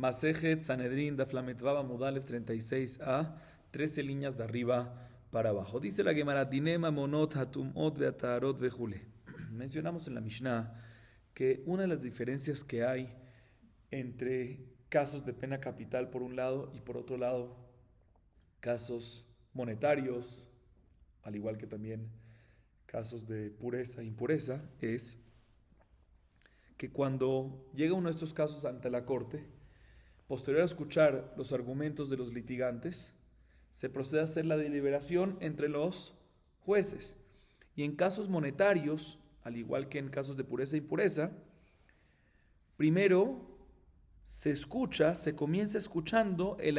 Masejet Sanedrin Daf Lamed Vav Amud Aleph 36a, 13 líneas de arriba para abajo. Dice la Gemara, Dinema monot hatumot veatarot vejule. Mencionamos en la Mishnah que una de las diferencias que hay entre casos de pena capital por un lado y por otro lado casos monetarios, al igual que también casos de pureza e impureza, es que cuando llega uno de estos casos ante la corte, posterior a escuchar los argumentos de los litigantes, se procede a hacer la deliberación entre los jueces. Y en casos monetarios, al igual que en casos de pureza e impureza, primero se comienza escuchando en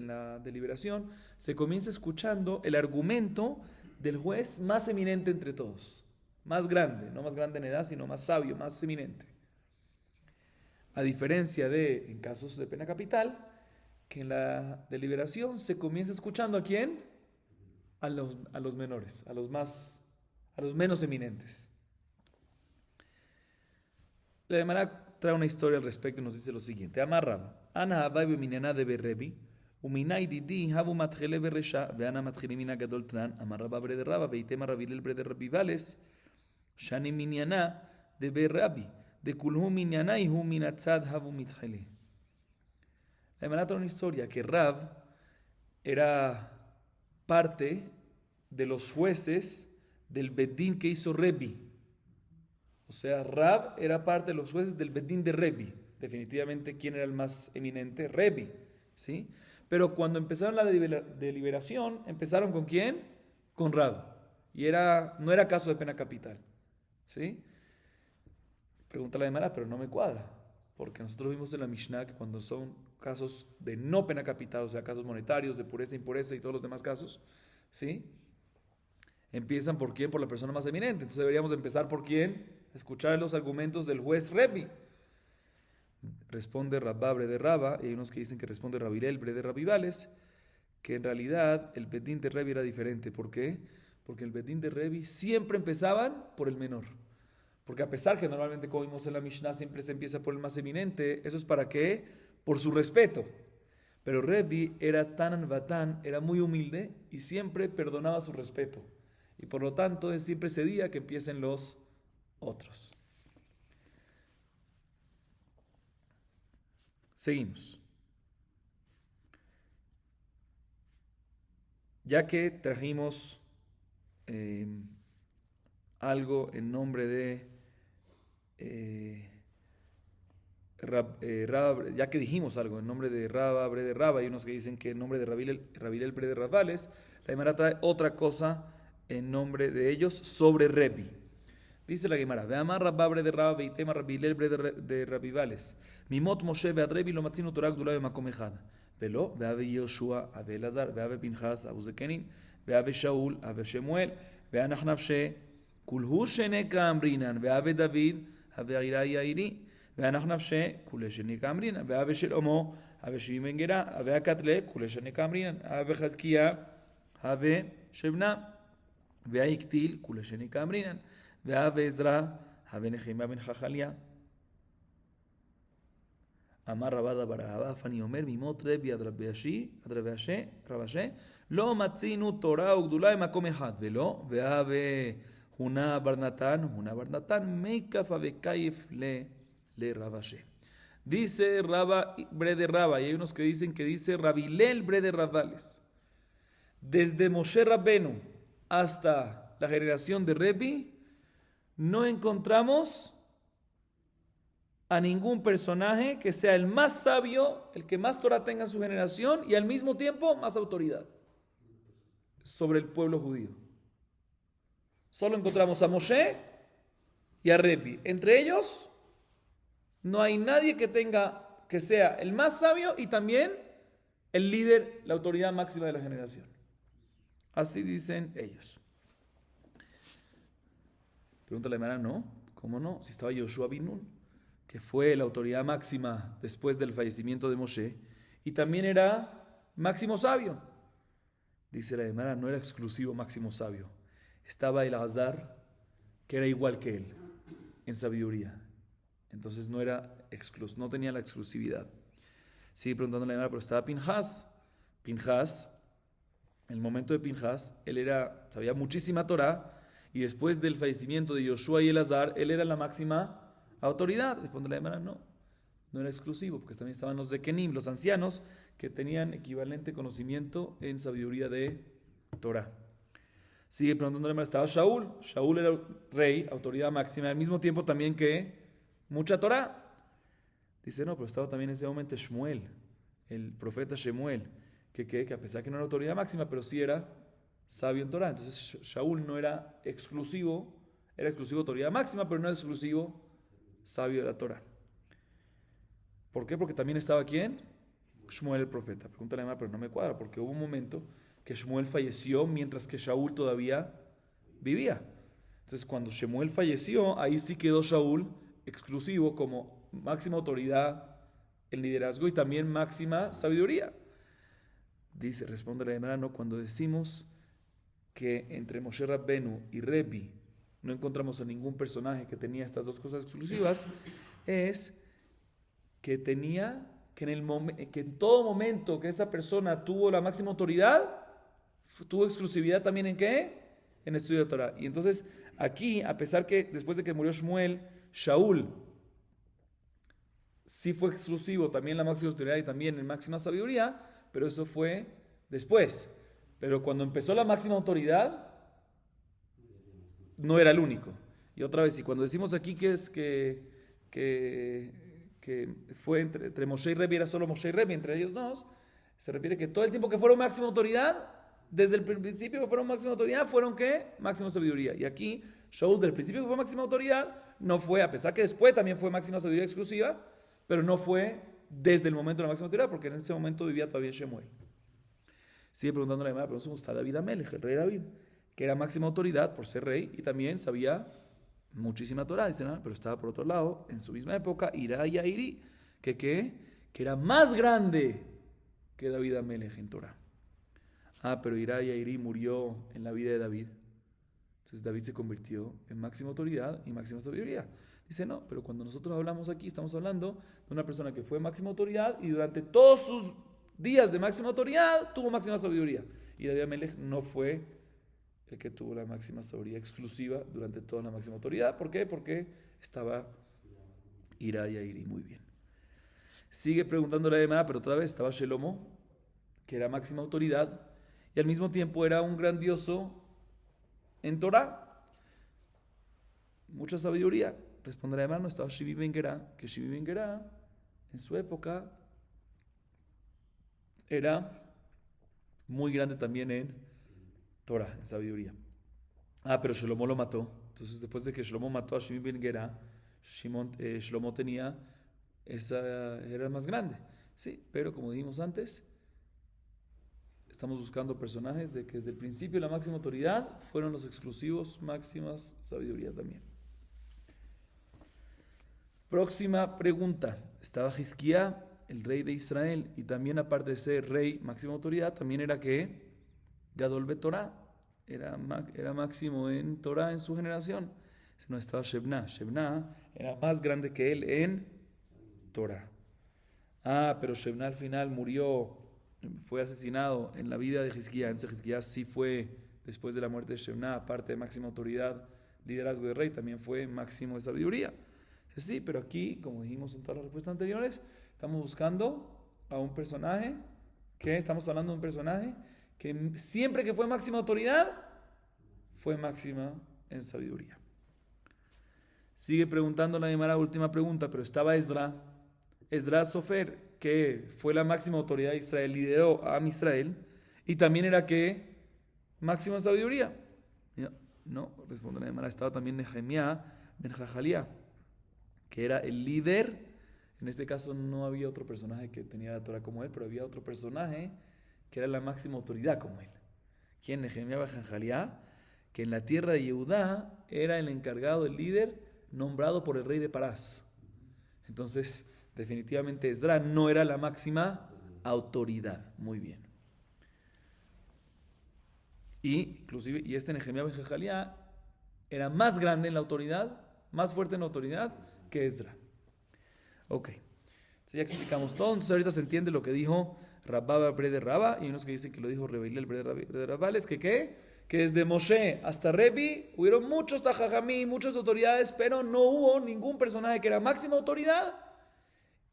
la deliberación, se comienza escuchando el argumento del juez más eminente entre todos, más grande, no más grande en edad, sino más sabio, más eminente. A diferencia de en casos de pena capital, que en la deliberación se comienza escuchando ¿a quién? A los menores, a los menos eminentes. La Gemara trae una historia al respecto y nos dice lo siguiente: Amarraba, Ana Havai b'minyaná de Berrebi, uminay didi havu matchele beresha, veana matchili mina gadol tran, Amarraba brede Raba, veitema Rabilel brede Rabivales, shani minyaná de Berrabi, de kulhu minyaná y hu minatzad havu mitchele. La Gemara trae una historia que Rav era parte de los jueces del Bedín que hizo Rebi. O sea, Rav era parte de los jueces del Bedín de Rebi. Definitivamente, ¿quién era el más eminente? Rebi, ¿sí? Pero cuando empezaron la deliberación, ¿empezaron con quién? Con Rav. Y no era caso de pena capital, ¿sí? Pregunta la Gemara, pero no me cuadra. Porque nosotros vimos en la Mishnah que cuando son casos de no pena capital, o sea, casos monetarios, de pureza, impureza y todos los demás casos, ¿sí? Empiezan por quién, por la persona más eminente. Entonces deberíamos empezar por quién, escuchar los argumentos del juez Rebi. Responde Rabba Brede Raba, y hay unos que dicen que responde Rabilel Brede Rabivales, que en realidad el Bedín de Rebi era diferente. ¿Por qué? Porque el Bedín de Rebi siempre empezaban por el menor. Porque a pesar que normalmente, como vimos en la Mishnah, siempre se empieza por el más eminente, ¿eso es para qué? Por su respeto. Pero Rebi era tan anvatán, era muy humilde y siempre perdonaba su respeto. Y por lo tanto, él siempre cedía que empiecen los otros. Seguimos. Ya que trajimos algo en nombre de ya que dijimos algo en nombre de Raba, Brede Raba, hay unos que dicen que en nombre de Rabilel Brede Ravales, la Gemara trae otra cosa en nombre de ellos sobre Rebi. Dice la Gemara, Ve'amar Rabba Brede Raba veitema Rabilel Brede de Rabivales, Mimot Moshe ve'ad Rebi lo matzinu Torah gdula b'makom echad, ve'lo ve'ave Yoshua ave Elazar ve'ave Pinchas abu Zekenim ve'ave Shaul ave Shemuel ve'anach nafshe kulhu sheneka amrinan ve'ave David ave Ira Yairi ואנחנו נפשה כולי שניקה אמרינן, ואהבה של אמו, אהבה שבעים בן גרה, אהבה הקטלה, כולי שניקה אמרינן, אהבה חזקיה, אהבה שבנה, והיקטיל, כולי שניקה אמרינן, ואהבה עזרא, אהבה נחמיה בן חכליה. אמר רבא דבר אהבה, אף אני אומר, ממות רבי עד רבי אשי, לא מצינו תורה וגדולה במקום אחד, ולא, ואהבה הונה בר נתן, מי כפה וקייף le Rabashe. Dice Raba Brede Raba, y hay unos que dicen que dice Rabilel Brede Ravales. Desde Moshe Rabbenu hasta la generación de Rebi, no encontramos a ningún personaje que sea el más sabio, el que más Torah tenga en su generación y al mismo tiempo más autoridad sobre el pueblo judío. Solo encontramos a Moshe y a Rebi. Entre ellos no hay nadie que sea el más sabio y también el líder, la autoridad máxima de la generación. Así dicen ellos. Pregunta la Gemara, no, ¿cómo no? Si estaba Yoshua bin Nun, que fue la autoridad máxima después del fallecimiento de Moshe, y también era máximo sabio. Dice la Gemara, no era exclusivo máximo sabio. Estaba Elazar, que era igual que él en sabiduría. Entonces no tenía la exclusividad. Sigue preguntando la Gemara, pero estaba Pinhas. Pinhas, en el momento de Pinhas, sabía muchísima Torah, y después del fallecimiento de Yoshua y Elazar, él era la máxima autoridad. Responde la Gemara, no era exclusivo, porque también estaban los Zekenim, los ancianos, que tenían equivalente conocimiento en sabiduría de Torah. Sigue preguntando la Gemara, estaba Shaul. Shaul era rey, autoridad máxima, al mismo tiempo también que mucha Torah. Dice, no, pero estaba también en ese momento Shmuel, el profeta Shemuel, que a pesar que no era autoridad máxima, pero sí era sabio en Torah. Entonces Shaul no era exclusivo autoridad máxima, pero no era exclusivo sabio de la Torah. ¿Por qué? Porque también estaba ¿quién? Shmuel el profeta. Pregúntale a Emma, pero no me cuadra, porque hubo un momento que Shmuel falleció mientras que Shaul todavía vivía. Entonces cuando Shemuel falleció, ahí sí quedó Shaul exclusivo como máxima autoridad en liderazgo y también máxima sabiduría. Dice, responde la Gemara, no, cuando decimos que entre Moshe Rabbenu y Rebbi no encontramos a ningún personaje que tenía estas dos cosas exclusivas, es que que en todo momento que esa persona tuvo la máxima autoridad, tuvo exclusividad también ¿en qué? En estudio de Torah. Y entonces aquí, a pesar que después de que murió Shmuel, Shaul sí fue exclusivo también la máxima autoridad y también en máxima sabiduría, pero eso fue después. Pero cuando empezó la máxima autoridad, no era el único. Y otra vez, y cuando decimos aquí que fue entre Moshe y Rebbi, era solo Moshe y Rebbi, entre ellos dos, se refiere que todo el tiempo que fueron máxima autoridad, desde el principio que fueron máxima autoridad, fueron ¿qué? Máxima sabiduría. Y aquí, Shaul, del principio que fue máxima autoridad, no fue, a pesar que después también fue máxima sabiduría exclusiva, pero no fue desde el momento de la máxima autoridad, porque en ese momento vivía todavía Shemuel. Sigue preguntando la Gemara, pero no está David Amelech, el rey David, que era máxima autoridad por ser rey y también sabía muchísima Torah, dicen, pero estaba por otro lado, en su misma época, Ira y Airi, que era más grande que David Amelech en Torah. Pero Ira y Airi murió en la vida de David. Entonces David se convirtió en máxima autoridad y máxima sabiduría. Dice, no, pero cuando nosotros hablamos aquí, estamos hablando de una persona que fue máxima autoridad y durante todos sus días de máxima autoridad tuvo máxima sabiduría. Y David Amelech no fue el que tuvo la máxima sabiduría exclusiva durante toda la máxima autoridad. ¿Por qué? Porque estaba Ira y Airi muy bien. Sigue preguntándole además, pero otra vez estaba Shelomo, que era máxima autoridad y al mismo tiempo era un grandioso en Torah, mucha sabiduría. Responderá además, no estaba Shivi Ben Gerá, que Shivi Ben Gerá en su época era muy grande también en Torah, en sabiduría. Pero Shlomo lo mató. Entonces después de que Shlomo mató a Shivi Ben Gerá, Shlomo era más grande. Sí, pero como dijimos antes, estamos buscando personajes de que desde el principio la máxima autoridad fueron los exclusivos, máximas sabiduría también. Próxima pregunta. Estaba Hizquía, el rey de Israel, y también aparte de ser rey, máxima autoridad, también era que Gadol Betorah, era máximo en Torah en su generación. No estaba Shebna. Shebna era más grande que él en Torah. Pero Shebna al final fue asesinado en la vida de Hizquía. Entonces Hizquía sí fue, después de la muerte de Shebna, aparte de máxima autoridad, liderazgo de rey, también fue máximo de sabiduría. Sí, pero aquí, como dijimos en todas las respuestas anteriores, estamos buscando a un personaje estamos hablando de un personaje que siempre que fue máxima autoridad, fue máxima en sabiduría. Sigue preguntando la Gemara, última pregunta, pero estaba Esdras Sofer, que fue la máxima autoridad de Israel, lideró a Israel, y también era que máxima sabiduría. No, responde la Gemara, estaba también Nehemías ben Jajaliah, que era el líder. En este caso no había otro personaje que tenía la Torah como él, pero había otro personaje que era la máxima autoridad como él. ¿Quién? Nehemías ben Jajaliah, que en la tierra de Yehudá era el encargado, el líder, nombrado por el rey de Parás. Entonces, definitivamente Esdras no era la máxima autoridad. Muy bien. Y este Nehemías ben Jajaliah era más grande en la autoridad, más fuerte en la autoridad que Esdras. Ok. Sí, ya explicamos todo. Entonces ahorita se entiende lo que dijo Rabba Bre de Rabba, y hay unos que dicen que lo dijo Rebelel Bre de Rabba, es que ¿qué? Que desde Moshe hasta Rebi hubieron muchos tajajamí, muchas autoridades, pero no hubo ningún personaje que era máxima autoridad,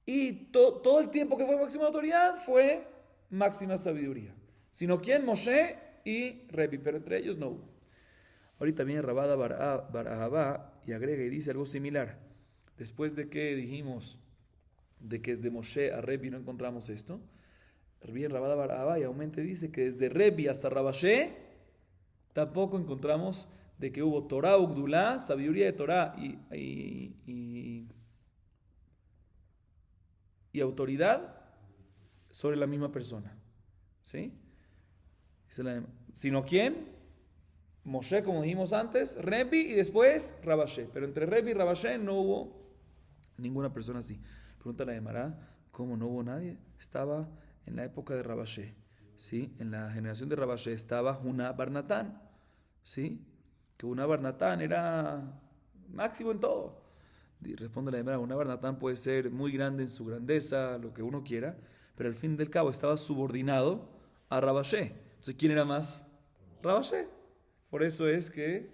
y todo el tiempo que fue máxima autoridad fue máxima sabiduría. Sino quién, Moshe y Rebi, pero entre ellos no hubo. Ahorita viene Rabada Bar Ahabá y agrega y dice algo similar. Después de que dijimos de que desde Moshe a Rebi no encontramos esto, bien Rabada Bar Ahabá y aumenta dice que desde Rebi hasta Rabashe tampoco encontramos de que hubo Torah Ugdulá, sabiduría de Torah y autoridad sobre la misma persona. ¿Sí? Sino quién? Moshe, como dijimos antes, Rebi y después Rabashe. Pero entre Rebi y Rabashe no hubo ninguna persona así. Pregunta la Gemara, ¿cómo no hubo nadie? Estaba en la época de Rabashe, ¿sí? En la generación de Rabashe estaba Huná bar Natán, ¿sí? Que Huná bar Natán era máximo en todo. Y responde la Gemara, Huná bar Natán puede ser muy grande en su grandeza, lo que uno quiera, pero al fin del cabo estaba subordinado a Rabashe. Entonces, ¿quién era más? Rabashe. Por eso es que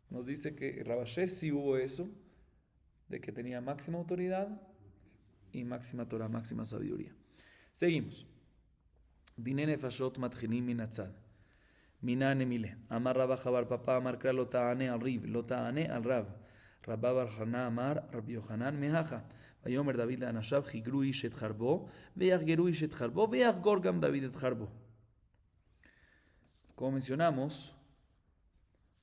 nos dice que Rabashe sí hubo eso, de que tenía máxima autoridad y máxima Torah, máxima sabiduría. Seguimos. Dinene fashot matchinim minatzad. Minane mile. Amar Rabba Jabar Papa Amar Kra lo ta'ane al Riv, lo ta'ane al Rav. Rabba Bar Hana Amar Rabbi Yohanan mehaja. Vayomer David le'anashav chigru ish et charbo, ve'yachgeru ish et charbo, ve'yachgor gam David et charbo. Como mencionamos,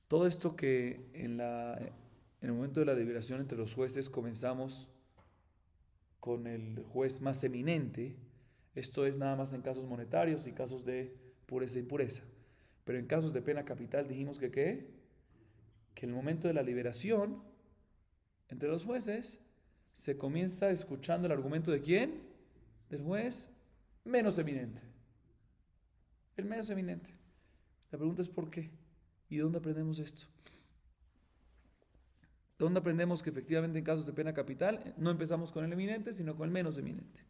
todo esto que en el momento de la liberación entre los jueces comenzamos con el juez más eminente, esto es nada más en casos monetarios y casos de pureza e impureza. Pero en casos de pena capital dijimos que ¿qué? Que en el momento de la liberación entre los jueces se comienza escuchando el argumento de ¿quién? Del juez menos eminente. El menos eminente. La pregunta es ¿por qué? ¿Y de dónde aprendemos esto? ¿De dónde aprendemos que efectivamente en casos de pena capital no empezamos con el eminente, sino con el menos eminente?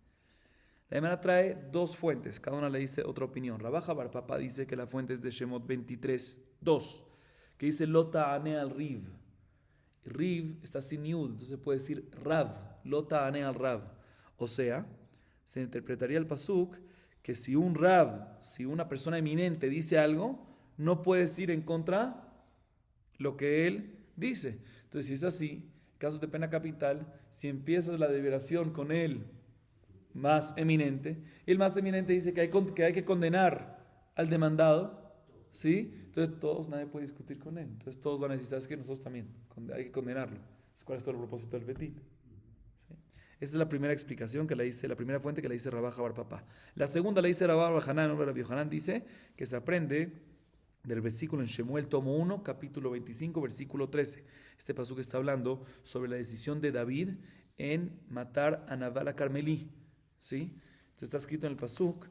La Gemara trae dos fuentes, cada una le dice otra opinión. Rabaja Bar Papa dice que la fuente es de Shemot 23:2, que dice Lota ane al Riv. Riv está sin yud, entonces se puede decir Rav, Lota ane al Rav. O sea, se interpretaría el pasuk que si un Rav, si una persona eminente dice algo, no puedes ir en contra lo que él dice. Entonces, si es así, casos de pena capital, si empiezas la deliberación con él más eminente, y el más eminente dice que hay que condenar al demandado, ¿sí? Entonces nadie puede discutir con él. Entonces todos van a decir, ¿sabes qué? Nosotros también, hay que condenarlo. ¿Cuál es todo el propósito del betín? ¿Sí? Esa es la primera explicación que le dice, la primera fuente que le dice Rabá Bar Papá. La segunda le dice Rabá Bar Hanan, Rabbi Yohanan dice que se aprende del versículo en Shemuel tomo 1, capítulo 25, versículo 13. Este pasuk está hablando sobre la decisión de David en matar a Nabal a Carmelí, ¿sí? Entonces está escrito en el pasuk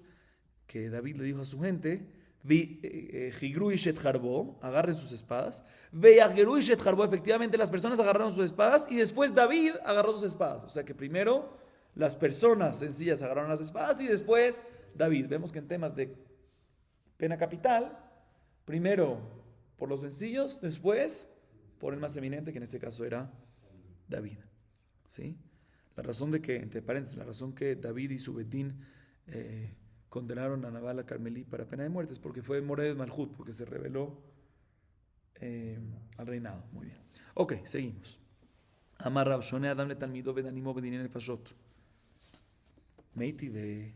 que David le dijo a su gente, Jigru ishet harbo, agarren sus espadas, Ve'yachgeru ishet harbo, efectivamente las personas agarraron sus espadas y después David agarró sus espadas. O sea que primero las personas sencillas agarraron las espadas y después David. Vemos que en temas de pena capital, primero por los sencillos, después por el más eminente, que en este caso era David. ¿Sí? La razón de que, entre paréntesis, la razón que David y su betín condenaron a Nabal a Carmelí para pena de muerte es porque fue Mored Malhut, porque se rebeló al reinado. Muy bien. Ok, seguimos. Amar Rav Shone Adam le Talmido vedanimo bedinen nefashot. Meiti ve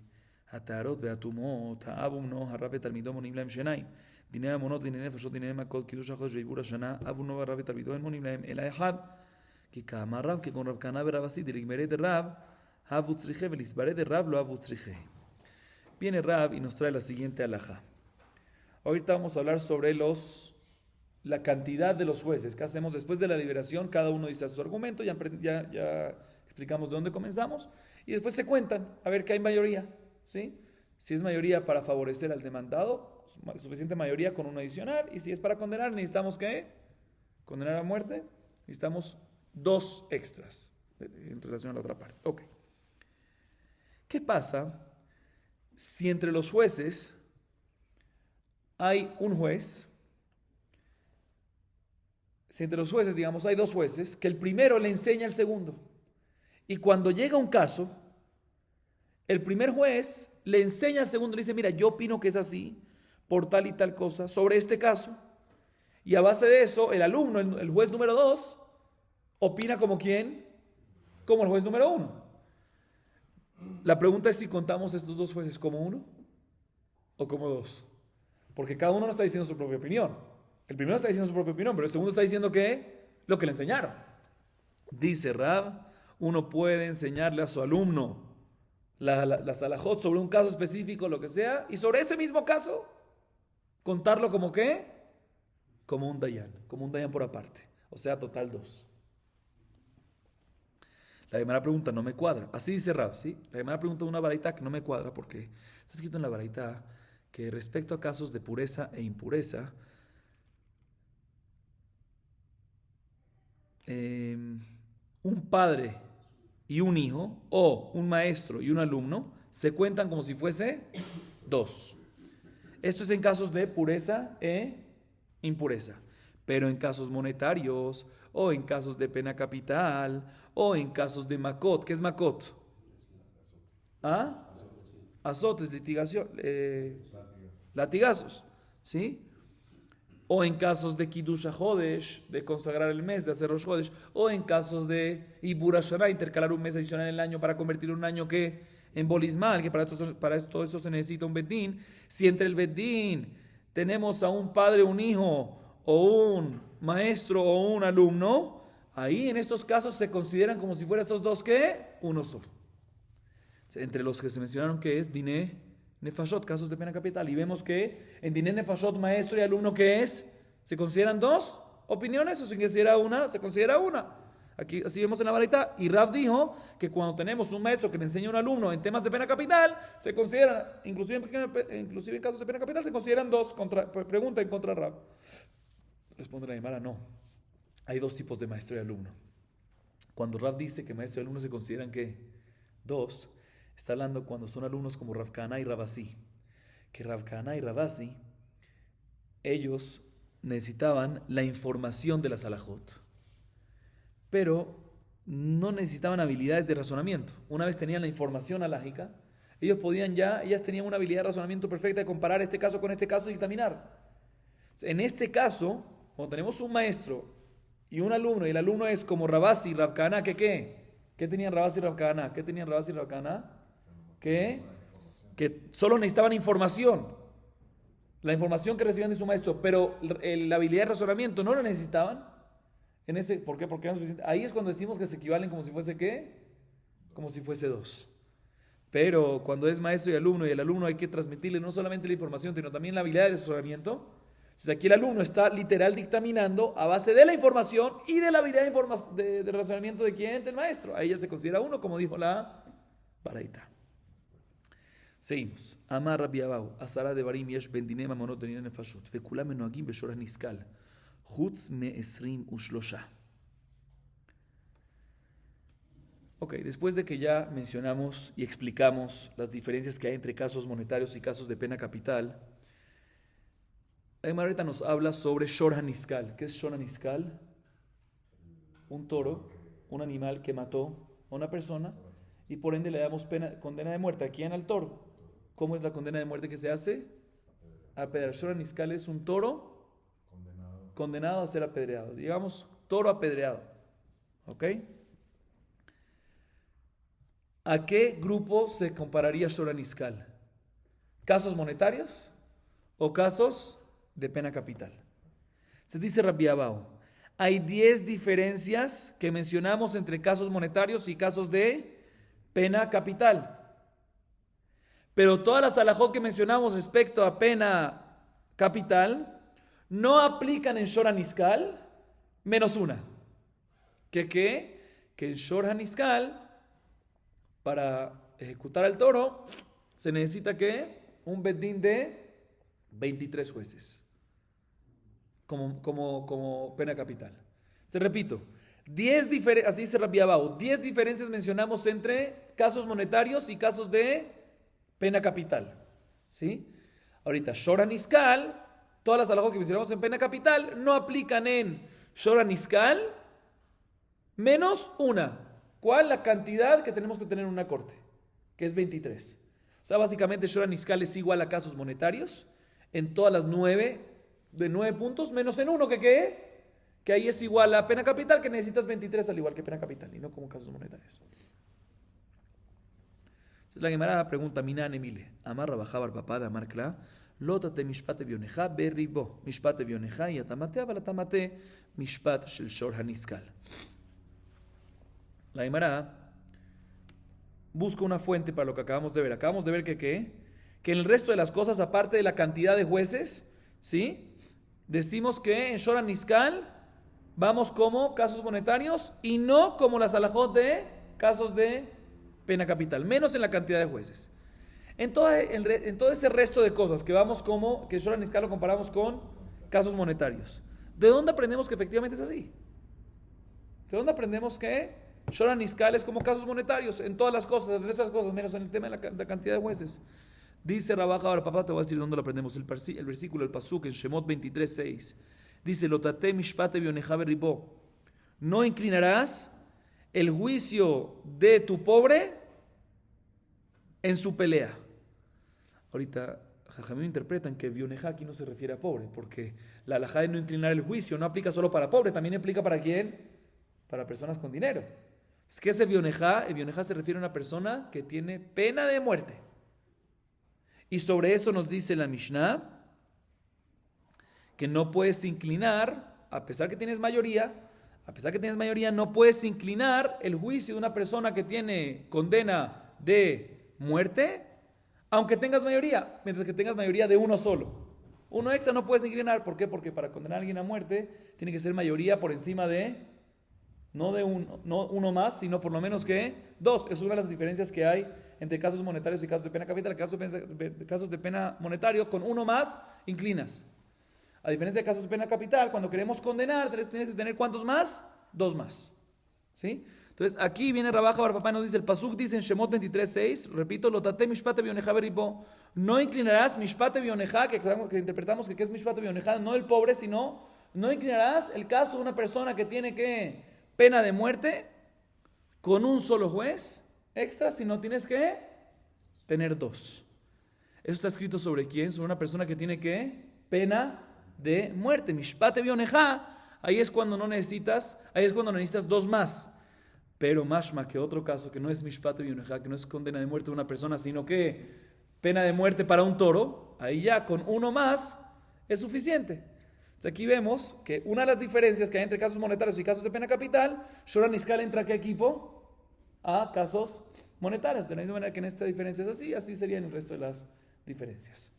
הטהרות והטומאות, האב ובנו, הרב ותלמידו מונים להם שיניים. דיני המונות, דיני נפשות, דיני מכות, קידוש החודש ועיבור השנה, אב ובנו והרב ותלמידו אין מונים להם אלא אחד. כי כאמר רב, כגון רב כהנא ורב עשי, דלגמרי דרב, הבו צריכה, ולסברי דרב לא הבו צריכה. Viene Rab y nos trae la siguiente halajá. Ahorita vamos a hablar sobre la cantidad de los jueces. ¿Qué hacemos después de la liberación? Cada uno dice su argumento, ya explicamos de dónde comenzamos, y después se cuentan, a ver qué hay mayoría. ¿Sí? Si es mayoría para favorecer al demandado, suficiente mayoría con uno adicional, y si es para condenar, necesitamos ¿qué? Condenar a muerte, necesitamos 2 extras en relación a la otra parte. Ok. ¿Qué pasa si entre los jueces hay un juez? Si entre los jueces, digamos, hay dos jueces, que el primero le enseña al segundo. Y cuando llega un caso, el primer juez le enseña al segundo, le dice, mira, yo opino que es así, por tal y tal cosa, sobre este caso. Y a base de eso, el alumno, el juez número 2, opina como quién, como el juez número 1. La pregunta es si contamos estos dos jueces como uno o como dos. Porque cada uno no está diciendo su propia opinión. El primero está diciendo su propia opinión, pero el segundo está diciendo que lo que le enseñaron. Dice Rab, uno puede enseñarle a su alumno las alajot sobre un caso específico, lo que sea, y sobre ese mismo caso, contarlo como qué, como un dayan por aparte. O sea, total 2. La primera pregunta no me cuadra. Así dice Rab, ¿sí? La primera pregunta de una baraita que no me cuadra porque está escrito en la baraita que respecto a casos de pureza e impureza, un padre y un hijo, o un maestro y un alumno, se cuentan como si fuese 2. Esto es en casos de pureza e impureza. Pero en casos monetarios, o en casos de pena capital, o en casos de makot. ¿Qué es makot? ¿Ah? Azotes, litigación, latigazos, ¿sí? O en casos de Kiddush HaJodesh, de consagrar el mes, de hacer Rosh Hodesh, o en casos de Ibur HaShana, intercalar un mes adicional en el año para convertir un año que en bolismal, que para todo eso se necesita un bedín. Si entre el bedín tenemos a un padre, un hijo, o un maestro, o un alumno, ahí en estos casos se consideran como si fueran estos dos, ¿qué? Uno solo. Entre los que se mencionaron que es Diné Nefashot, casos de pena capital. Y vemos que en Diné Nefashot, maestro y alumno, ¿qué es? ¿Se consideran dos opiniones o se considera una? Se considera una. Aquí así vemos en la baraita. Y Rab dijo que cuando tenemos un maestro que le enseña a un alumno en temas de pena capital, se consideran, inclusive en casos de pena capital, se consideran dos. Pregunta en contra de Rab. Responde la Gemara, no. Hay dos tipos de maestro y alumno. Cuando Rab dice que maestro y alumno se consideran ¿qué? Dos. Está hablando cuando son alumnos como Rav Kahana y Rabasi. Que Rav Kahana y Rabasi, ellos necesitaban la información de las halajot, pero no necesitaban habilidades de razonamiento. Una vez tenían la información halájica, ellas tenían una habilidad de razonamiento perfecta de comparar este caso con este caso y dictaminar. En este caso, cuando tenemos un maestro y un alumno, y el alumno es como Rabasi y Rav Kahana, ¿qué tenían Rabasi y Rav Kahana? ¿Qué tenían Rabasi y Rav Kahana? Que solo necesitaban información, la información que recibían de su maestro, pero la habilidad de razonamiento no la necesitaban. ¿Por qué? Porque no es suficiente. Ahí es cuando decimos que se equivalen como si fuese ¿qué? Como si fuese dos. Pero cuando es maestro y alumno, y el alumno hay que transmitirle no solamente la información, sino también la habilidad de razonamiento. Entonces aquí el alumno está literal dictaminando a base de la información y de la habilidad de razonamiento de quién, del maestro. Ahí ya se considera uno, como dijo la baraita. Seguimos. Amar Rabbi Abahu, Asara de Barim yesh ben dine mamonot de nine nefashot, vekulam menoagim beshorah niskal, chutz me'esrim ushlosha. Ok, después de que ya mencionamos y explicamos las diferencias que hay entre casos monetarios y casos de pena capital, la Gemara ahorita nos habla sobre Shorah Niskal. ¿Qué es Shorah Niskal? Un toro, un animal que mató a una persona y por ende le damos condena de muerte. ¿A quién? Al toro. ¿Cómo es la condena de muerte que se hace? Apedrear. Shorah Niskal es un toro condenado a ser apedreado. Digamos, toro apedreado. ¿Ok? ¿A qué grupo se compararía Shorah Niskal? ¿Casos monetarios o casos de pena capital? Se dice Rabbi Abahu, hay 10 diferencias que mencionamos entre casos monetarios y casos de pena capital. Pero todas las halajot que mencionamos respecto a pena capital no aplican en Shorah Niskal menos una. Que en Shorah Niskal, para ejecutar al toro, se necesita que un bedín de 23 jueces. Como pena capital. Se repito, así dice Rabbi Abahu, 10 diferencias mencionamos entre casos monetarios y casos de pena capital. ¿Sí? Ahorita, Shora Niskal, todas las halajot que mencionamos en pena capital no aplican en Shora Niskal menos una. ¿Cuál? La cantidad que tenemos que tener en una corte, que es 23. O sea, básicamente Shora Niskal es igual a casos monetarios en todas las 9, de 9 puntos, menos en uno, que ahí es igual a pena capital, que necesitas 23 al igual que pena capital, y no como casos monetarios. Entonces la Gemara pregunta, Minan Emile, Amar Rabajabar papá de Amar Kla, Lótate mishpate vioneja berribo, mishpate vioneja y atamate, abalatamate, mishpat shel shor haniskal. La Gemara busca una fuente para lo que acabamos de ver. Acabamos de ver que en el resto de las cosas, aparte de la cantidad de jueces, ¿sí? Decimos que en Shor Niskal vamos como casos monetarios y no como las halajot de casos de pena capital, menos en la cantidad de jueces. En todo ese resto de cosas que vamos como, que Shor Niskal lo comparamos con casos monetarios. ¿De dónde aprendemos que efectivamente es así? ¿De dónde aprendemos que Shor Niskal es como casos monetarios en todas las cosas, el resto de las cosas, menos en el tema de la cantidad de jueces? Dice Rabaja, ahora papá te voy a decir dónde lo aprendemos, el versículo, el pasuk en Shemot 23:6. Dice, Lotate mishpate vioneja berribo. No inclinarás el juicio de tu pobre en su pelea. Ahorita, Jajamim interpretan que vioneja aquí no se refiere a pobre, porque la halajá de no inclinar el juicio no aplica solo para pobre, también aplica para quién, para personas con dinero. Es que ese vioneja, el vioneja se refiere a una persona que tiene pena de muerte. Y sobre eso nos dice la Mishnah que no puedes inclinar, a pesar que tienes mayoría, no puedes inclinar el juicio de una persona que tiene condena de muerte, aunque tengas mayoría, mientras que tengas mayoría de uno solo. Uno extra no puedes inclinar, ¿por qué? Porque para condenar a alguien a muerte tiene que ser mayoría por encima de, no uno más, sino por lo menos que dos. Es una de las diferencias que hay entre casos monetarios y casos de pena capital. Casos de pena monetario, con uno más, inclinas. A diferencia de casos de pena capital, cuando queremos condenar, tienes que tener ¿cuántos más? Dos más. ¿Sí? Entonces, aquí viene Rabaja Bar Papá y nos dice, el pasuk dice en Shemot 23:6, repito, Lotate mishpate vioneja beribo, no inclinarás mishpate vioneja, que interpretamos que es mishpate vioneja, no el pobre, sino, no inclinarás el caso de una persona que tiene que pena de muerte con un solo juez extra, sino tienes que tener dos. Eso está escrito sobre quién, sobre una persona que tiene que pena de muerte, mishpate vioneja, ahí es cuando necesitas dos más. Pero mashma, que otro caso que no es mishpate vioneja, que no es condena de muerte de una persona, sino que pena de muerte para un toro, ahí ya con uno más es suficiente. Entonces aquí vemos que una de las diferencias que hay entre casos monetarios y casos de pena capital, Shora Niskal entra ¿a qué equipo? A casos monetarios. De la misma manera que en esta diferencia es así sería en el resto de las diferencias.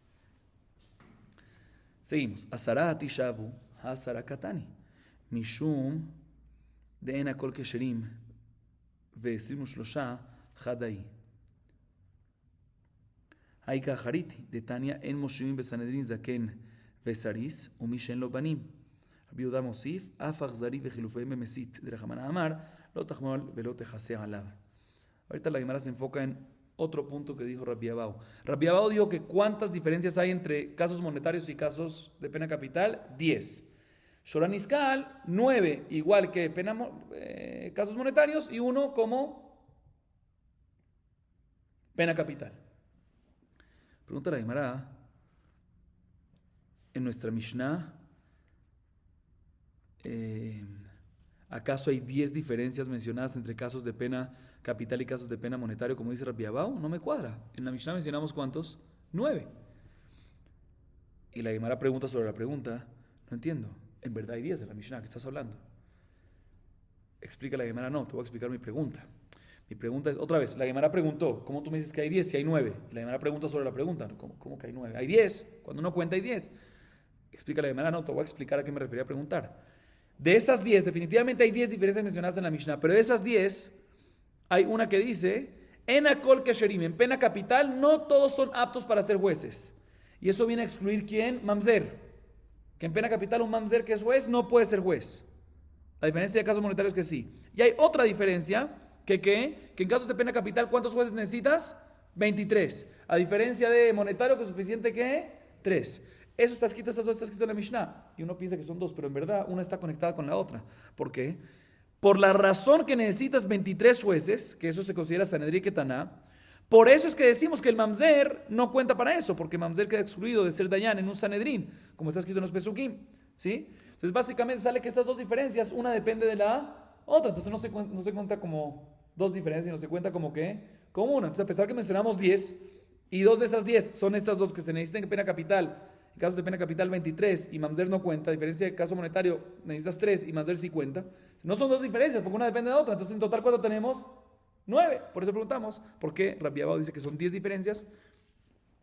Seguimos. Asara atishavu, asara katani. Mishum de ena kol kesherim. ו-23 חדאי. האיקה אחרית, דתניא אין מושיבים בסנהדרין זקן וסריס, ומי שאין לו בנים. רבי יהודה מוסיף, אף אכזרי וחילופיהם במסית, דרחמנא אמר, לא תחמול ולא תכסה עליו. Ahorita la Gemara se enfoca en otro punto que dijo Rabbi Abau. Rabbi Abau dijo que ¿cuántas diferencias hay entre casos monetarios y casos de pena capital? 10. Shora Niskal, 9, igual que casos monetarios, y 1 como pena capital. Pregunta la Gemara, en nuestra Mishnah, ¿acaso hay 10 diferencias mencionadas entre casos de pena capital y casos de pena monetario, como dice Rabbi Abau? No me cuadra. En la Mishnah mencionamos ¿cuántos? 9. Y la Gemara pregunta sobre la pregunta, no entiendo. En verdad hay 10 de la Mishnah, ¿qué estás hablando? Explica la Gemara, no, te voy a explicar mi pregunta. Mi pregunta es, otra vez, la Gemara preguntó, ¿cómo tú me dices que hay 10 si hay 9? Y la Gemara pregunta sobre la pregunta, ¿cómo que hay 9? Hay 10, cuando uno cuenta hay 10. Explica la Gemara, no, te voy a explicar a qué me refería a preguntar. De esas 10, definitivamente hay 10 diferencias mencionadas en la Mishnah, pero de esas 10, hay una que dice, en akol kesherim, en pena capital, no todos son aptos para ser jueces. Y eso viene a excluir ¿quién? Mamzer. Que en pena capital un mamzer que es juez no puede ser juez. A diferencia de casos monetarios que sí. Y hay otra diferencia Que en casos de pena capital, ¿cuántos jueces necesitas? 23. A diferencia de monetario, que es suficiente que 3. Eso está escrito, estas dos está escrito en la Mishnah. Y uno piensa que son dos, pero en verdad una está conectada con la otra. ¿Por qué? Por la razón que necesitas 23 jueces, que eso se considera Sanedrí Ketaná. Por eso es que decimos que el mamzer no cuenta para eso, porque mamzer queda excluido de ser dayan en un Sanedrín, como está escrito en los Pesukim. ¿Sí? Entonces básicamente sale que estas dos diferencias, una depende de la otra. Entonces no se cuenta como dos diferencias, sino se cuenta como que como una. Entonces a pesar que mencionamos 10, y dos de esas 10 son estas dos que se necesitan en pena capital. En casos de pena capital 23 y mamzer no cuenta, a diferencia del caso monetario necesitas 3 y mamzer sí cuenta. No son dos diferencias porque una depende de otra. Entonces en total ¿cuánto tenemos? 9. Por eso preguntamos, ¿por qué Rabbi Abba dice que son 10 diferencias?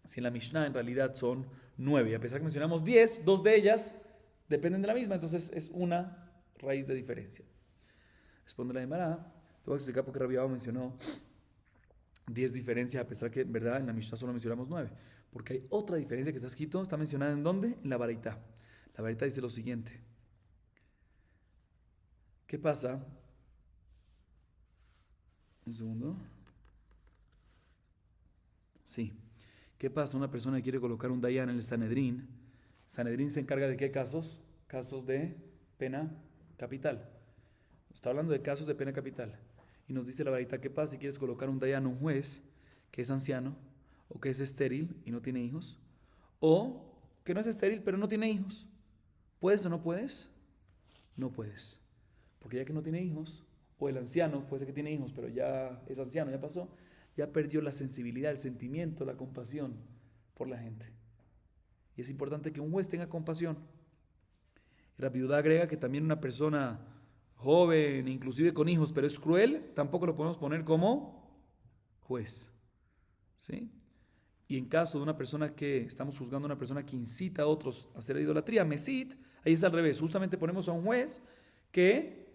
Si en la Mishnah en realidad son 9. Y a pesar que mencionamos 10, dos de ellas dependen de la misma, entonces es una raíz de diferencia. Responde la Gemara. Te voy a explicar por qué Rabbi Abba mencionó 10 diferencias, a pesar que en verdad en la Mishnah solo mencionamos 9. Porque hay otra diferencia que está escrito, está mencionada ¿en dónde? En la Baraitá. La Baraitá dice lo siguiente. ¿Qué pasa? Un segundo. Sí. ¿Qué pasa? Una persona que quiere colocar un dayan en el Sanedrín. Sanedrín se encarga de ¿qué casos? Casos de pena capital. Está hablando de casos de pena capital. Y nos dice la Baraitá, ¿qué pasa si quieres colocar un dayan, un juez que es anciano, o que es estéril y no tiene hijos, o que no es estéril pero no tiene hijos? ¿Puedes o no puedes? No puedes. Porque ya que no tiene hijos, o el anciano, puede ser que tiene hijos, pero ya es anciano, ya pasó, ya perdió la sensibilidad, el sentimiento, la compasión por la gente. Y es importante que un juez tenga compasión. Y la viuda agrega que también una persona joven, inclusive con hijos, pero es cruel, tampoco lo podemos poner como juez. ¿Sí? Y en caso de una persona que estamos juzgando a una persona que incita a otros a hacer idolatría, mesit, ahí es al revés. Justamente ponemos a un juez que,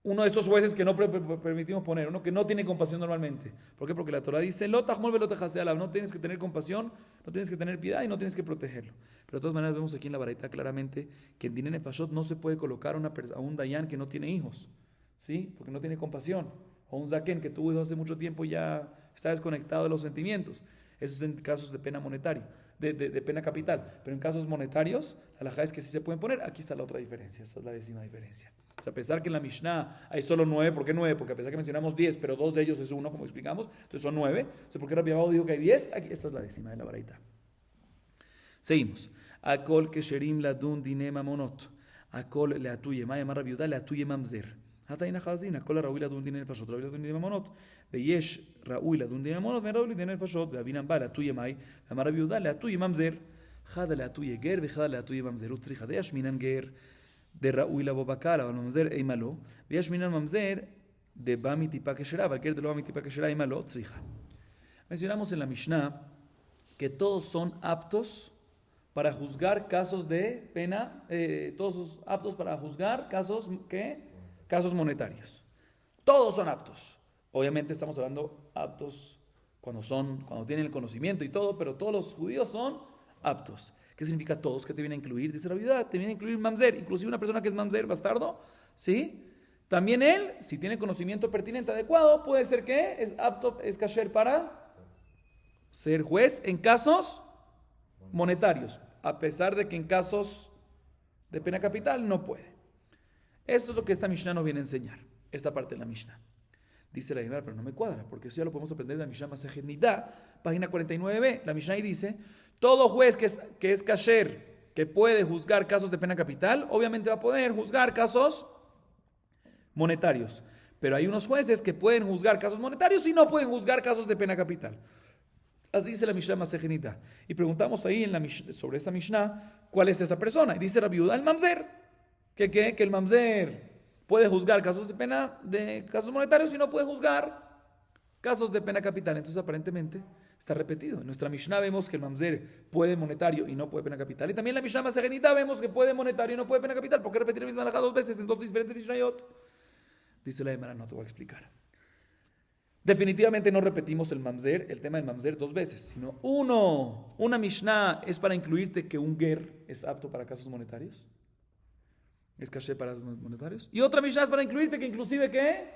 uno de estos jueces que no permitimos poner, uno que no tiene compasión normalmente. ¿Por qué? Porque la Torah dice, no tienes que tener compasión, no tienes que tener piedad y no tienes que protegerlo. Pero de todas maneras vemos aquí en la Baraitá claramente que en Dinei Nefashot no se puede colocar a un dayan que no tiene hijos, ¿sí? Porque no tiene compasión. O un zaken que tuvo hijos hace mucho tiempo y ya está desconectado de los sentimientos. Eso es en casos de pena monetaria, de pena capital. Pero en casos monetarios, la halajá es que sí se pueden poner. Aquí está la otra diferencia, esta es la 10ª diferencia. O sea, a pesar que en la Mishnah hay solo 9, ¿por qué 9? Porque a pesar que mencionamos 10, pero 2 de ellos es 1, como explicamos, entonces son 9. Entonces, ¿por qué Rabbi Abba dijo que hay 10? Aquí, esta es la 10ª de la Baraitá. Seguimos. Akol kesherim ladun dine mamonot. Akol leatuye. Maya mar Rabbi Yehuda leatuye mamzer. Hataina chazin. Akol raúl ladun dine nefashot. Raúl ladun dine mamonot. Veyesh raúl ladun dine mamonot. Ve raúl dine nefashot. Ve avinan ba leatuye may. Ve mar Rabbi Yehuda leatuye mamzer. Chada leatuye ger. Ve chada leatuye mamzer. Utzricha de yashminan ger. De raúl la bobakala. Ve mamzer eimalo. Ve yashminan mamzer. De ba mitipa keshera. Ve ger de lo ba mitipa keshera eimalo. Utzricha. Mencionamos en la Mishnah que todos son aptos para juzgar casos de pena, todos son aptos para juzgar casos casos monetarios. Todos son aptos. Obviamente estamos hablando aptos cuando tienen el conocimiento y todo, pero todos los judíos son aptos. ¿Qué significa todos? ¿Qué te viene a incluir? Dice la Biblia, te viene a incluir mamzer, inclusive una persona que es mamzer, bastardo, ¿sí? También él, si tiene conocimiento pertinente adecuado, puede ser que es apto, es kasher para ser juez en casos monetarios, a pesar de que en casos de pena capital no puede. Eso es lo que esta Mishnah nos viene a enseñar, esta parte de la Mishnah. Dice la Gemara, pero no me cuadra, porque eso ya lo podemos aprender de la Mishnah Masejet Nidá, página 49b. La Mishnah ahí dice, todo juez que es kasher, que puede juzgar casos de pena capital, obviamente va a poder juzgar casos monetarios. Pero hay unos jueces que pueden juzgar casos monetarios y no pueden juzgar casos de pena capital. Así dice la Mishnah Masejet Nidá. Y preguntamos ahí sobre esta Mishnah, ¿cuál es esa persona? Y dice Rabbi Yehuda, el mamzer. Que el mamzer puede juzgar casos de casos monetarios y no puede juzgar casos de pena capital. Entonces aparentemente está repetido. En nuestra Mishnah vemos que el mamzer puede monetario y no puede pena capital. Y también en la Mishnah Masejet Nidá vemos que puede monetario y no puede pena capital. ¿Por qué repetir la misma halajá 2 veces en 2 diferentes Mishnayot? Dice la Gemara, no te voy a explicar. Definitivamente no repetimos el tema del mamzer 2 veces, sino una Mishnah es para incluirte que un ger es apto para casos monetarios, es caché para monetarios, y otra Mishnah es para incluirte que inclusive que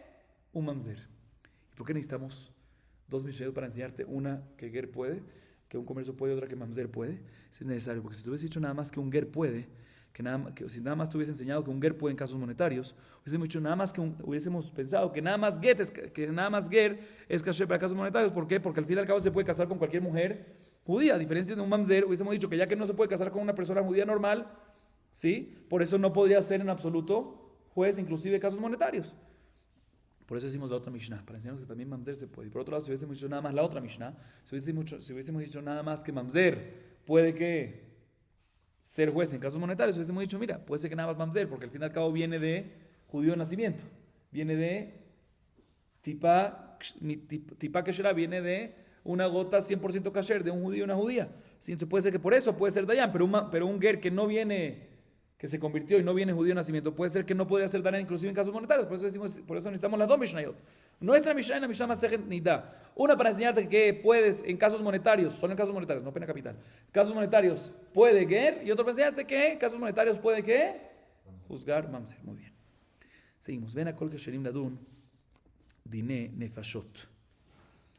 un mamzer. ¿Y por qué necesitamos dos Mishnayot para enseñarte? Una que ger puede, que un comercio puede, otra que mamzer puede. Eso es necesario, porque si tú hubieses dicho nada más que un ger puede, si nada más te hubiese enseñado que un ger puede en casos monetarios, hubiésemos dicho nada más hubiésemos pensado que nada más ger es kasher para casos monetarios. ¿Por qué? Porque al fin y al cabo se puede casar con cualquier mujer judía. A diferencia de un mamzer, hubiésemos dicho que ya que no se puede casar con una persona judía normal, ¿sí? Por eso no podría ser en absoluto juez, inclusive casos monetarios. Por eso decimos la otra Mishnah, para enseñarnos que también mamzer se puede. Y por otro lado, si hubiésemos dicho nada más la otra Mishnah, si hubiésemos dicho nada más que mamzer puede que ser juez en casos monetarios, hubiésemos dicho, mira, puede ser que nada más mamzer, porque al fin y al cabo viene de judío de nacimiento, viene de tipa kasherá, viene de una gota 100% kasher de un judío y una judía. Sí, entonces puede ser que por eso puede ser dayan, pero un ger que no viene, que se convirtió y no viene judío de nacimiento, puede ser que no podría ser dayan inclusive en casos monetarios. Por eso necesitamos las dos Mishnayot. Nuestra Mishnah y la Mishnah Masejet Nida. Una para enseñarte que puedes en casos monetarios, solo en casos monetarios, no pena capital. Casos monetarios puede ger, y otro para enseñarte que en casos monetarios puede que juzgar mamzer. Muy bien. Seguimos. Ven a kol kesherim ladun dine nefashot.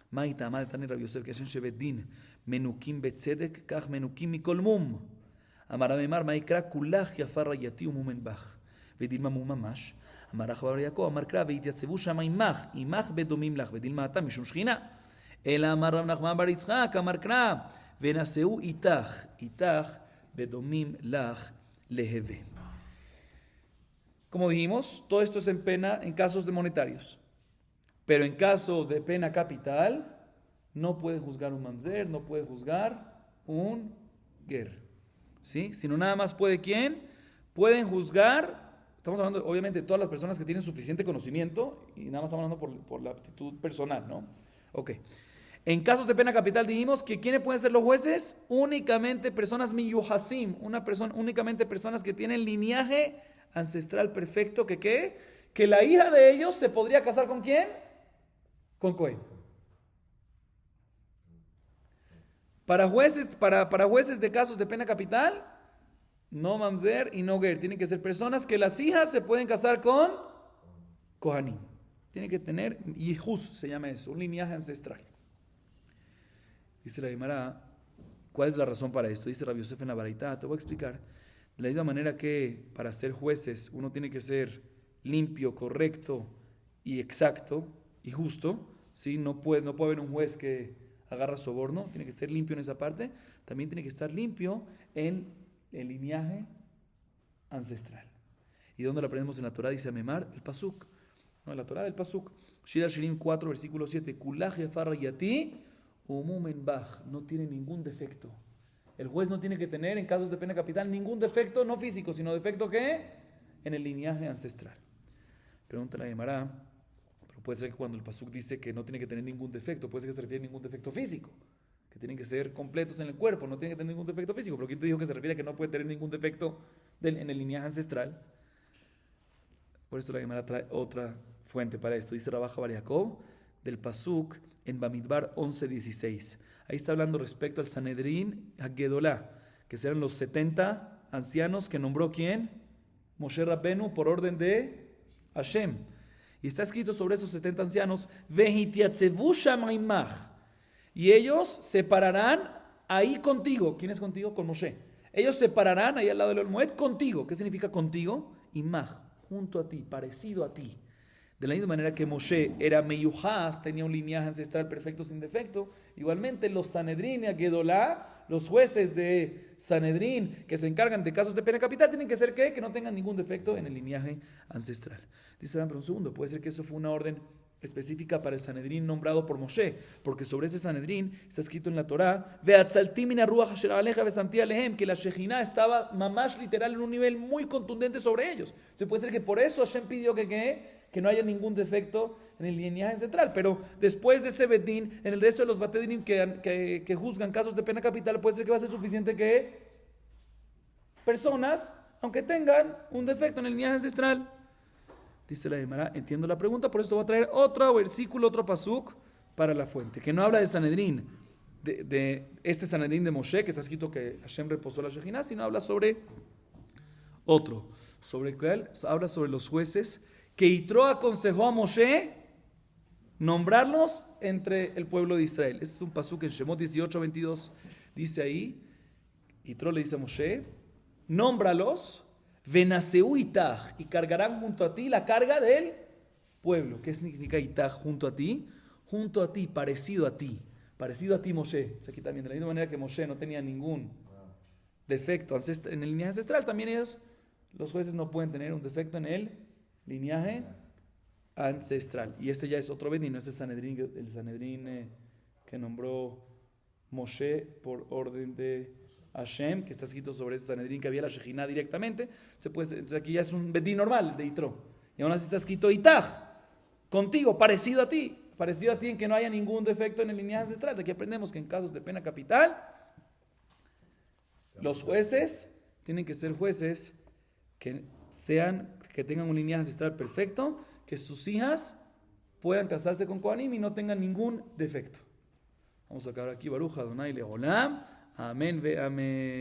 Maita amad tani Rabbi Yosef keshen shebet din menukim betzedek kach menukim mikol mum. אמר המאמר, מה יקרא כולך יפה רעייתי ומומן בך ודילמה מוממש. אמר אחבר יעקב, אמר קרא והתייצבו שם עמך בדומים לך ודילמה אתה משום שכינה. אלא אמר רב נחמן בר יצחק, אמר קרא ונשאו איתך בדומים לך להווה. Como dijimos, todo esto es en pena en casos de monetarios. Pero en casos de pena capital, no puede juzgar un mamzer, no puede juzgar un ger. ¿Sí? Sino nada más puede ¿quién? Pueden juzgar, estamos hablando obviamente de todas las personas que tienen suficiente conocimiento y nada más estamos hablando por la aptitud personal, ¿no? Ok. En casos de pena capital dijimos que ¿quiénes pueden ser los jueces? Únicamente personas miyuhasim, únicamente personas que tienen linaje ancestral perfecto, que ¿qué? Que la hija de ellos se podría casar ¿con quién? Con Cohen. Para jueces de casos de pena capital, no mamzer y no ger. Tienen que ser personas que las hijas se pueden casar con Kohanim. Tienen que tener yihus, se llama eso, un linaje ancestral. Dice la Gemara, ¿cuál es la razón para esto? Dice Rabbi Yosef en la Baraitá, te voy a explicar. De la misma manera que para ser jueces uno tiene que ser limpio, correcto y exacto y justo, ¿sí? No puede haber un juez que agarra soborno, tiene que estar limpio en esa parte, también tiene que estar limpio en el linaje ancestral. ¿Y dónde lo aprendemos en la Torah? Dice Memar, el Pasuk. No, en la Torah del Pasuk. Shira Shirim 4, versículo 7. Kulach yafar yati umumen bach. No tiene ningún defecto. El juez no tiene que tener, en casos de pena capital, ningún defecto, no físico, sino defecto ¿qué? En el linaje ancestral. Pregunta la Gemara. Puede ser que cuando el pasuk dice que no tiene que tener ningún defecto, puede ser que se refiere a ningún defecto físico, que tienen que ser completos en el cuerpo, no tienen que tener ningún defecto físico. Pero ¿quién te dijo que se refiere a que no puede tener ningún defecto en el linaje ancestral? Por eso la Gemara trae otra fuente para esto. Dice Rabaja Bar Yaakov del pasuk en Bamidbar 11:16. Ahí está hablando respecto al Sanedrín Hagedolá, que serán los 70 ancianos que nombró ¿quién? Moshe Rabbenu por orden de Hashem. Y está escrito sobre esos 70 ancianos, y ellos se pararán ahí contigo. ¿Quién es contigo? Con Moshe. Ellos se pararán ahí al lado del Moed contigo. ¿Qué significa contigo? Imaj, junto a ti, parecido a ti. De la misma manera que Moshe era meyuhas, tenía un linaje ancestral perfecto sin defecto, igualmente los Sanedrín y Agedolá, los jueces de Sanedrín que se encargan de casos de pena capital, tienen que ser ¿qué? Que no tengan ningún defecto en el linaje ancestral. Dice, pero un segundo, puede ser que eso fue una orden específica para el Sanedrín nombrado por Moshe, porque sobre ese Sanedrín está escrito en la Torá, que la Shejina estaba mamash literal en un nivel muy contundente sobre ellos. Entonces puede ser que por eso Hashem pidió que no haya ningún defecto en el linaje central. Pero después de ese Bedín, en el resto de los Batedinim que juzgan casos de pena capital, puede ser que va a ser suficiente que personas, aunque tengan un defecto en el linaje ancestral. Dice la Gemara, entiendo la pregunta, por esto voy a traer otro versículo, otro pasuk para la fuente, que no habla de Sanedrín, de este Sanedrín de Moshe, que está escrito que Hashem reposó la Shejina, sino habla sobre otro, sobre cuál habla sobre los jueces que Yitro aconsejó a Moshe nombrarlos entre el pueblo de Israel. Este es un pasuk en Shemot 18:22. Dice ahí, Yitro le dice a Moshe, nómbralos, venaseu itach, y cargarán junto a ti la carga del pueblo. ¿Qué significa itach junto a ti? Junto a ti, parecido a ti. Parecido a ti, Moshe. Aquí también, de la misma manera que Moshe no tenía ningún defecto en el linaje ancestral, también ellos, los jueces, no pueden tener un defecto en el linaje ancestral. Y este ya es otro Bedín, no es el Sanedrín que nombró Moshe por orden de Hashem, que está escrito sobre ese Sanedrín que había la Shejina directamente. Entonces aquí ya es un Bedín normal de Yitro. Y aún así está escrito Itach, contigo, parecido a ti en que no haya ningún defecto en el linaje ancestral. De aquí aprendemos que en casos de pena capital, los jueces tienen que ser jueces que tengan un linaje ancestral perfecto, que sus hijas puedan casarse con Kohanim y no tengan ningún defecto. Vamos a acabar aquí, Baruch Adonai Leolam, amén ve amén.